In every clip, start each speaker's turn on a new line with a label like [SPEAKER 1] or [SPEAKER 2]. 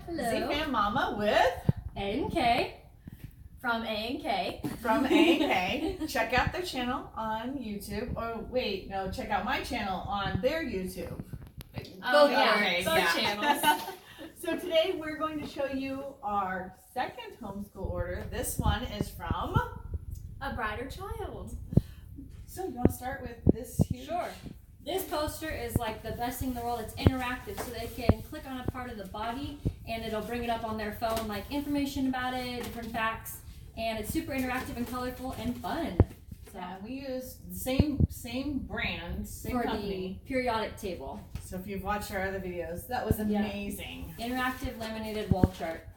[SPEAKER 1] Hello.
[SPEAKER 2] Z-Fan Mama with
[SPEAKER 1] A and K.
[SPEAKER 3] From A and K.
[SPEAKER 2] from A and K. Check out their channel on YouTube. Or wait, no, check out my channel on their YouTube.
[SPEAKER 1] Both
[SPEAKER 3] channels.
[SPEAKER 2] So today we're going to show you our second homeschool order. This one is from
[SPEAKER 3] A Brighter Child.
[SPEAKER 2] So you want to start with this here?
[SPEAKER 1] Sure. This poster is like the best thing in the world. It's interactive, so they can click on a part of the body and it'll bring it up on their phone, like information about it, different facts, and it's super interactive and colorful and fun. So
[SPEAKER 2] Yeah, we use the same brand, same
[SPEAKER 1] for
[SPEAKER 2] company.
[SPEAKER 1] the periodic table.
[SPEAKER 2] So if you've watched our other videos, that was amazing.
[SPEAKER 1] Interactive laminated wall chart.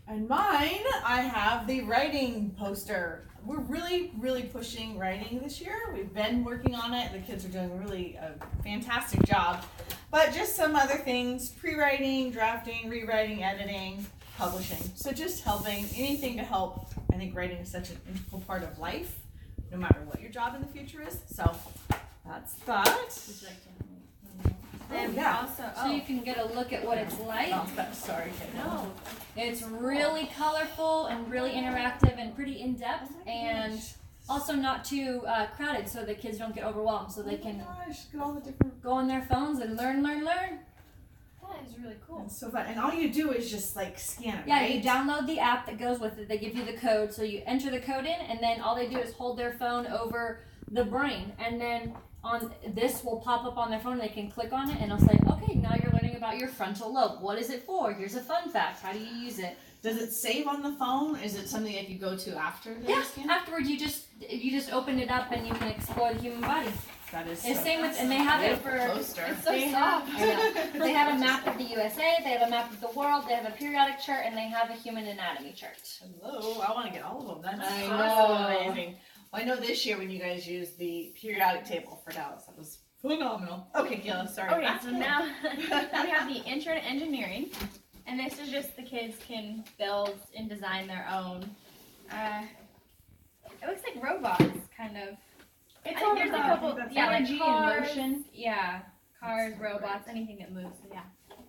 [SPEAKER 2] And mine, I have the writing poster. We're really pushing writing this year. We've been working on it. The kids are doing really a fantastic job. But just some other things, pre-writing, drafting, rewriting, editing, publishing. So just helping, anything to help. I think writing is such an integral part of life, no matter what your job in the future is. So that's that.
[SPEAKER 3] And
[SPEAKER 2] yeah.
[SPEAKER 3] also,
[SPEAKER 1] So you can get a look at what it's like.
[SPEAKER 2] Oh, sorry, kid.
[SPEAKER 3] no.
[SPEAKER 1] It's really colorful and really interactive and pretty in-depth, and also not too crowded, so the kids don't get overwhelmed, so they can
[SPEAKER 2] Gosh, get all the different.
[SPEAKER 1] go on their phones and learn.
[SPEAKER 3] That is really cool.
[SPEAKER 2] It's so fun. And all you do is just like scan it,
[SPEAKER 1] Yeah,
[SPEAKER 2] right?
[SPEAKER 1] you download the app that goes with it. They give you the code, so you enter the code in, and then all they do is hold their phone over the brain, and then on this will pop up on their phone. They can click on it, and it'll say, "Okay, now you're learning about your frontal lobe. What is it for? Here's a fun fact. How do you use it?"
[SPEAKER 2] Does it save on the phone? Is it something that you go to after the
[SPEAKER 1] Yeah.
[SPEAKER 2] scan?
[SPEAKER 1] Afterwards, you just open it up, and you can explore the human body.
[SPEAKER 2] That is
[SPEAKER 1] And
[SPEAKER 2] so
[SPEAKER 1] same with, and they have it for.
[SPEAKER 2] poster.
[SPEAKER 3] It's so
[SPEAKER 1] They
[SPEAKER 3] soft.
[SPEAKER 1] have, they have a map of the USA, they have a map of the world, they have a periodic chart, and they have a human anatomy chart.
[SPEAKER 2] Hello, I want to get all of them. That's
[SPEAKER 1] I
[SPEAKER 2] so
[SPEAKER 1] know.
[SPEAKER 2] amazing. Well, I know this year when you guys used the periodic table for Dallas, that was phenomenal. Okay, Gila, sorry.
[SPEAKER 3] Okay, so now we have the Intro to Engineering, and this is just the kids can build and design their own. It looks like robots, kind of.
[SPEAKER 1] It's
[SPEAKER 3] I think there's a couple,
[SPEAKER 2] that's
[SPEAKER 3] yeah, like
[SPEAKER 1] energy and
[SPEAKER 3] cars,
[SPEAKER 1] motion.
[SPEAKER 3] yeah, cars,
[SPEAKER 2] That's so
[SPEAKER 3] robots, anything that moves. So yeah,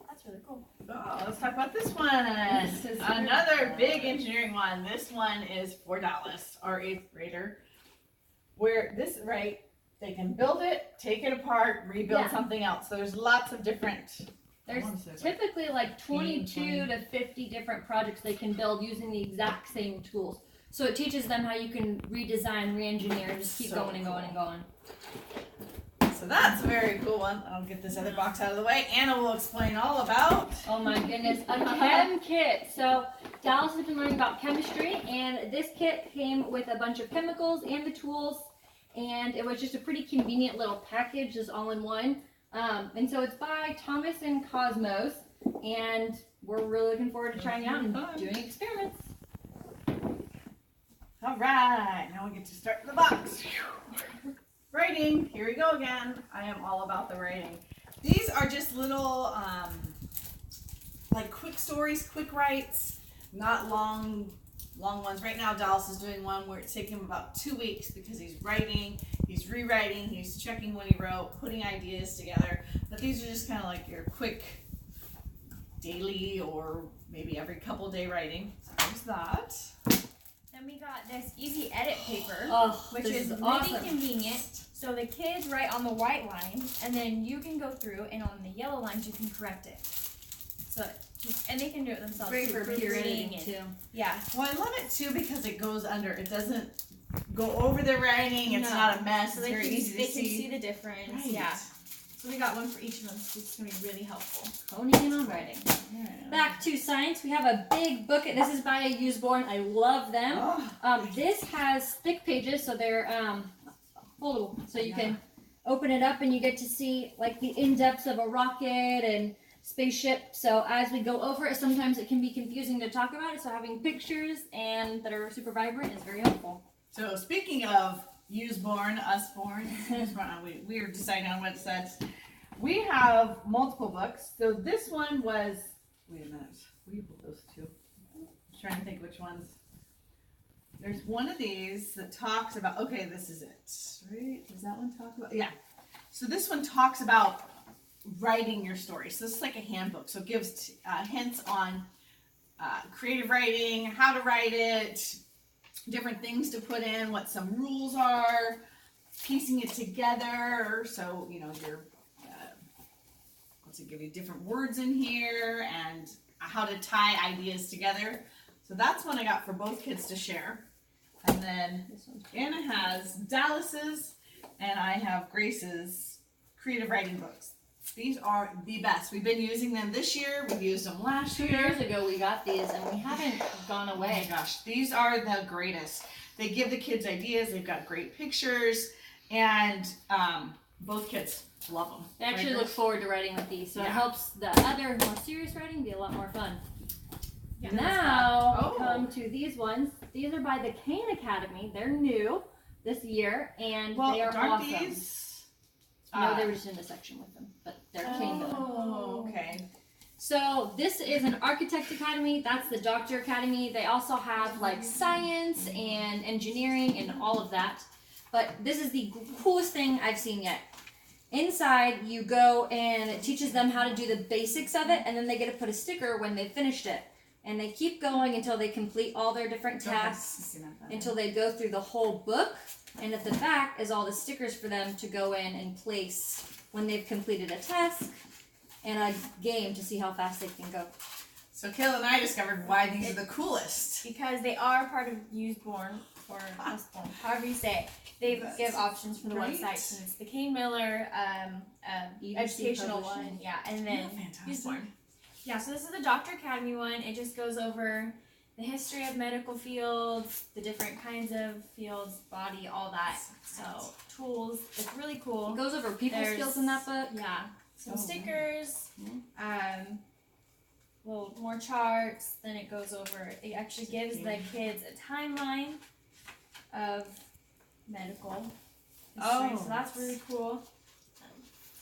[SPEAKER 3] that's really cool.
[SPEAKER 2] Oh, let's talk about this one.
[SPEAKER 1] This is
[SPEAKER 2] Another big engineering one. This one is for Dallas, our 8th grader. Where this, right, they can build it, take it apart, rebuild
[SPEAKER 1] Yeah.
[SPEAKER 2] something else. So there's lots of different.
[SPEAKER 1] There's
[SPEAKER 2] I wanna say it's like
[SPEAKER 1] typically like 22
[SPEAKER 2] 20.
[SPEAKER 1] to 50 different projects they can build using the exact same tools. So it teaches them how you can redesign, re-engineer, and just keep
[SPEAKER 2] So
[SPEAKER 1] going and going and going.
[SPEAKER 2] So that's a very cool one. I'll get this other box out of the way. Anna will explain all about.
[SPEAKER 1] Oh my goodness, a chem kit. So Dallas has been learning about chemistry, and this kit came with a bunch of chemicals and the tools, and it was just a pretty convenient little package, just all in one. And so it's by Thomas and Cosmos, and we're really looking forward to trying it out and doing experiments.
[SPEAKER 2] All right, now we get to start the box. Writing, here we go again. I am all about the writing. These are just little, like quick stories, quick writes, not long ones. Right now, Dallas is doing one where it's taking him about 2 weeks because he's writing, he's rewriting, he's checking what he wrote, putting ideas together. But these are just kind of like your quick daily or maybe every couple day writing. So there's that.
[SPEAKER 3] Then we got this easy edit paper,
[SPEAKER 1] Oh,
[SPEAKER 3] which
[SPEAKER 1] this
[SPEAKER 3] is really
[SPEAKER 1] awesome.
[SPEAKER 3] convenient. So the kids write on the white lines, and then you can go through, and on the yellow lines you can correct it. So, and they can do it themselves.
[SPEAKER 1] Great
[SPEAKER 3] too,
[SPEAKER 1] for peer
[SPEAKER 3] proofreading
[SPEAKER 1] editing
[SPEAKER 3] it.
[SPEAKER 1] too.
[SPEAKER 3] Yeah.
[SPEAKER 2] Well, I love it too because it goes under. It doesn't go over the writing. It's
[SPEAKER 3] No.
[SPEAKER 2] not a mess.
[SPEAKER 3] So
[SPEAKER 2] It's
[SPEAKER 3] they
[SPEAKER 2] very
[SPEAKER 3] can,
[SPEAKER 2] easy
[SPEAKER 3] they
[SPEAKER 2] to
[SPEAKER 3] can see
[SPEAKER 2] see.
[SPEAKER 3] the difference.
[SPEAKER 2] Right.
[SPEAKER 3] Yeah. So we got one for each of them, so it's gonna be really helpful.
[SPEAKER 1] Honing in on writing. Back to science, we have a big book. This is by a Usborne. I love them.
[SPEAKER 2] Oh,
[SPEAKER 1] This has thick pages, so they're foldable. So you can open it up and you get to see like the in-depths of a rocket and spaceship. So as we go over it, sometimes it can be confusing to talk about it. So having pictures and that are super vibrant is very helpful.
[SPEAKER 2] so speaking of Usborne, Usborne, we were deciding on what it says. We have multiple books. So this one was. Wait a minute. Will you put those two? I'm trying to think which ones. There's one of these that talks about. Okay, this is it. Right? Does that one talk about? Yeah. So this one talks about writing your story. So this is like a handbook. So it gives hints on creative writing, how to write it, different things to put in, what some rules are, piecing it together. So, you know, you're, what's it give you, different words in here, and how to tie ideas together. So that's one I got for both kids to share. And then Anna has Dallas's, and I have Grace's creative writing books. These are the best. We've been using them this year. We've used them last
[SPEAKER 1] 2
[SPEAKER 2] year.
[SPEAKER 1] years ago we got these and we haven't gone
[SPEAKER 2] Oh my
[SPEAKER 1] away.
[SPEAKER 2] gosh, these are the greatest. They give the kids ideas. They've got great pictures, and both kids love them.
[SPEAKER 1] They actually look forward to writing with these, so it
[SPEAKER 2] Yeah.
[SPEAKER 1] helps the other more serious writing be a lot more fun.
[SPEAKER 3] Yeah.
[SPEAKER 1] Now,
[SPEAKER 2] Oh.
[SPEAKER 1] come to these ones. These are by the Kane Academy. They're new this year, and
[SPEAKER 2] Well,
[SPEAKER 1] they are
[SPEAKER 2] aren't
[SPEAKER 1] awesome.
[SPEAKER 2] these?
[SPEAKER 1] No, they were just in a section with them, but they're Kane built.
[SPEAKER 2] Oh, okay.
[SPEAKER 1] So this is an Architect Academy. That's the Doctor Academy. They also have like science and engineering and all of that. But this is the coolest thing I've seen yet. Inside, you go and it teaches them how to do the basics of it, and then they get to put a sticker when they've finished it. And they keep going until they complete all their different tasks, until they go through the whole book. And at the back is all the stickers for them to go in and place when they've completed a task and a game to see how fast they can go.
[SPEAKER 2] So Kayla and I discovered why these are the coolest.
[SPEAKER 3] Because they are part of Useborn, or Usborn, however you say it. They give options for the
[SPEAKER 2] great.
[SPEAKER 3] website, since the Kane Miller
[SPEAKER 1] EDC
[SPEAKER 3] educational
[SPEAKER 1] publishing.
[SPEAKER 3] one, yeah, and then
[SPEAKER 2] Fantastic.
[SPEAKER 3] yeah. So this is the Doctor Academy one. It just goes over the history of medical fields, the different kinds of fields, body, all that. So tools. It's really cool.
[SPEAKER 1] It goes over people
[SPEAKER 3] There's-
[SPEAKER 1] skills in that book.
[SPEAKER 3] Yeah. Some
[SPEAKER 2] Oh,
[SPEAKER 3] stickers. Well, more charts. Then it goes over. It actually gives the kids a timeline of medical history. So that's really cool.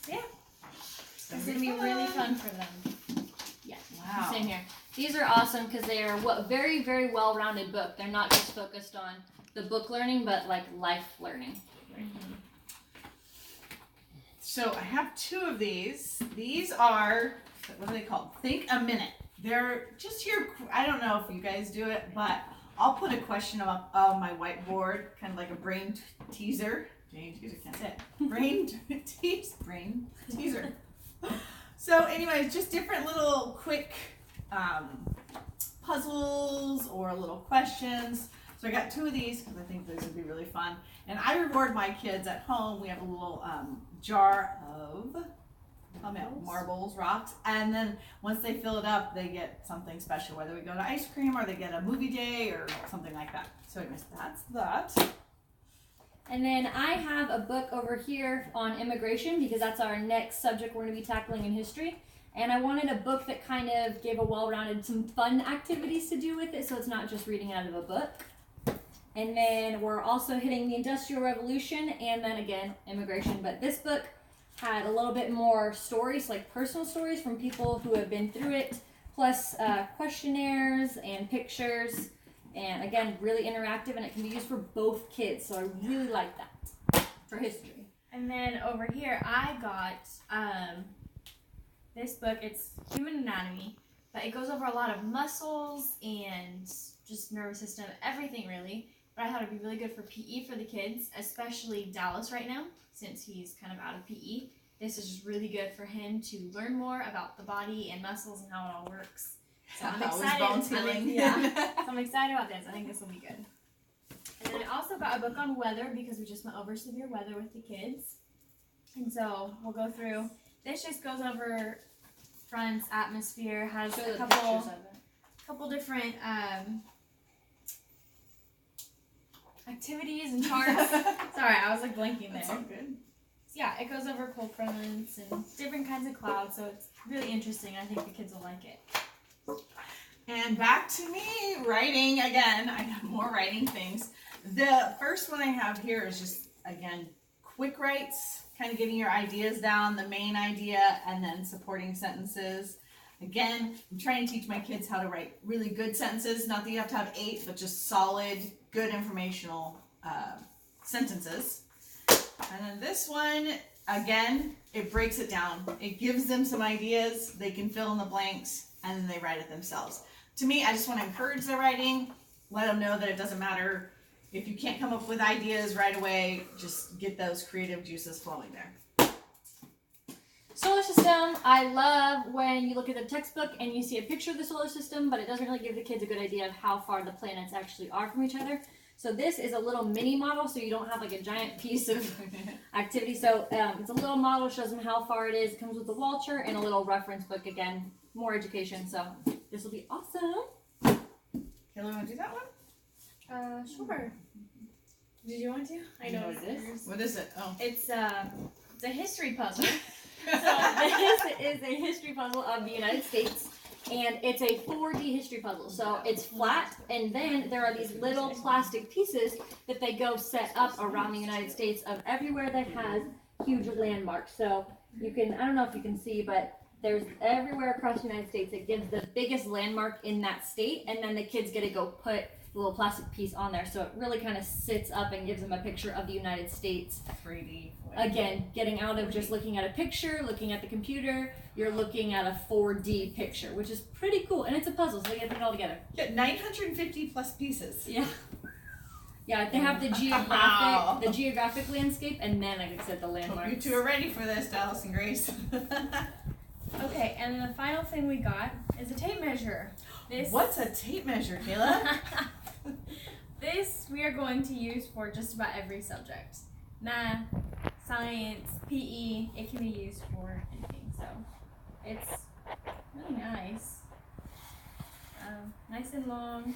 [SPEAKER 3] It's gonna be really fun for them.
[SPEAKER 2] Wow.
[SPEAKER 1] Same here. These are awesome because they are very, very well-rounded book. They're not just focused on the book learning, but like life learning.
[SPEAKER 2] So I have two of these. These are, what are they called? Think a Minute. They're just here. I don't know if you guys do it, but I'll put a question up on my whiteboard, kind of like a brain teaser. Brain teaser, can't say it. Brain teaser. So anyways, just different little quick puzzles or little questions. So I got two of these because I think those would be really fun. And I reward my kids at home. We have a little jar of marbles, rocks, and then once they fill it up, they get something special, whether we go to ice cream or they get a movie day or something like that. So anyways, that's that.
[SPEAKER 1] And then I have a book over here on immigration because that's our next subject we're going to be tackling in history. And I wanted a book that kind of gave a well-rounded, some fun activities to do with it, so it's not just reading out of a book. And then we're also hitting the Industrial Revolution and then again, immigration. But this book had a little bit more stories, like personal stories from people who have been through it, plus questionnaires and pictures. And again, really interactive, and it can be used for both kids. So I really like that for history.
[SPEAKER 3] And then over here, I got this book. It's Human Anatomy, but it goes over a lot of muscles and just nervous system, everything really. But I thought it'd be really good for PE for the kids, especially Dallas right now, since he's kind of out of PE. This is just really good for him to learn more about the body and muscles and how it all works. So I'm excited. I'm excited about this. I think this will be good. And then I also got a book on weather because we just went over severe weather with the kids. And so we'll go through. This just goes over fronts, atmosphere, has
[SPEAKER 1] Show
[SPEAKER 3] a
[SPEAKER 1] the
[SPEAKER 3] couple
[SPEAKER 1] pictures of it.
[SPEAKER 3] different activities and charts. Sorry, I was like blanking there.
[SPEAKER 2] That's all good.
[SPEAKER 3] Yeah, it goes over cold fronts and different kinds of clouds, so it's really interesting. I think the kids will like it.
[SPEAKER 2] And back to me writing again. I got more writing things. The first one I have here is just, again, quick writes, kind of getting your ideas down, the main idea, and then supporting sentences. Again, I'm trying to teach my kids how to write really good sentences. Not that you have to have 8, but just solid, good informational sentences. And then this one, again, it breaks it down. It gives them some ideas. They can fill in the blanks, and then they write it themselves. To me, I just want to encourage their writing. Let them know that it doesn't matter if you can't come up with ideas right away. Just get those creative juices flowing there.
[SPEAKER 1] Solar system, I love when you look at the textbook and you see a picture of the solar system, but it doesn't really give the kids a good idea of how far the planets actually are from each other. So this is a little mini model, so you don't have like a giant piece of activity. So it's a little model, shows them how far it is. It comes with a wall chart and a little reference book. Again, more education. So this will be awesome.
[SPEAKER 2] Kayla, want to do that one?
[SPEAKER 3] Sure. Did you want to? I know
[SPEAKER 1] what it is.
[SPEAKER 2] What is it? Oh.
[SPEAKER 3] It's a history puzzle.
[SPEAKER 1] So this is a history puzzle of the United States, and it's a 4D history puzzle. So it's flat, and then there are these little plastic pieces that they go set up around the United States of everywhere that has huge landmarks. So you can, I don't know if you can see, but there's everywhere across the United States it gives the biggest landmark in that state, and then the kids get to go put the little plastic piece on there. So it really kind of sits up and gives them a picture of the United States.
[SPEAKER 2] 3D.
[SPEAKER 1] Again, getting out of just looking at a picture, looking at the computer, you're looking at a 4D picture, which is pretty cool. And it's a puzzle, so they get to put it all together.
[SPEAKER 2] Yeah, 950 plus pieces.
[SPEAKER 1] Yeah. Yeah, they have the geographic landscape, and then like I said, the landmarks.
[SPEAKER 2] Hope you two are ready for this, Dallas and Grace.
[SPEAKER 3] Okay, and then the final thing we got is a tape measure.
[SPEAKER 2] What's a tape measure, Kayla?
[SPEAKER 3] This we are going to use for just about every subject. Math, science, PE, it can be used for anything. So it's really nice. Nice and long.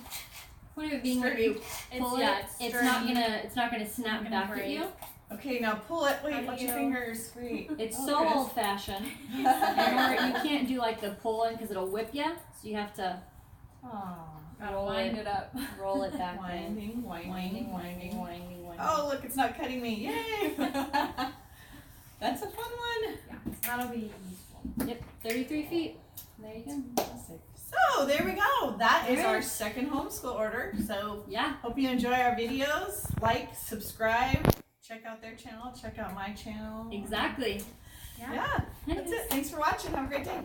[SPEAKER 1] Point of it being when you pull it's not gonna snap
[SPEAKER 3] gonna
[SPEAKER 1] back
[SPEAKER 3] break.
[SPEAKER 1] at you.
[SPEAKER 2] Okay, now pull it.
[SPEAKER 3] How
[SPEAKER 2] Wait,
[SPEAKER 3] do
[SPEAKER 2] watch your
[SPEAKER 3] you-
[SPEAKER 2] fingers. Wait.
[SPEAKER 1] It's
[SPEAKER 2] Oh,
[SPEAKER 1] so
[SPEAKER 2] there it is.
[SPEAKER 1] old fashioned. And you can't do like the pull in because it'll whip you. So you have to
[SPEAKER 3] Gotta wind it up.
[SPEAKER 1] roll it back in.
[SPEAKER 2] Winding.
[SPEAKER 1] Winding.
[SPEAKER 2] Oh, look, it's not cutting me. Yay! That's a fun one.
[SPEAKER 3] Yeah, that'll be useful.
[SPEAKER 1] Yep, 33 feet. There you go.
[SPEAKER 2] So, there we go. That is our
[SPEAKER 1] Alright.
[SPEAKER 2] second homeschool order. So,
[SPEAKER 1] Yeah.
[SPEAKER 2] hope you enjoy our videos. Like, subscribe, check out their channel, check out my channel.
[SPEAKER 1] Exactly.
[SPEAKER 2] Yeah, that's it. Thanks for watching. Have a great day.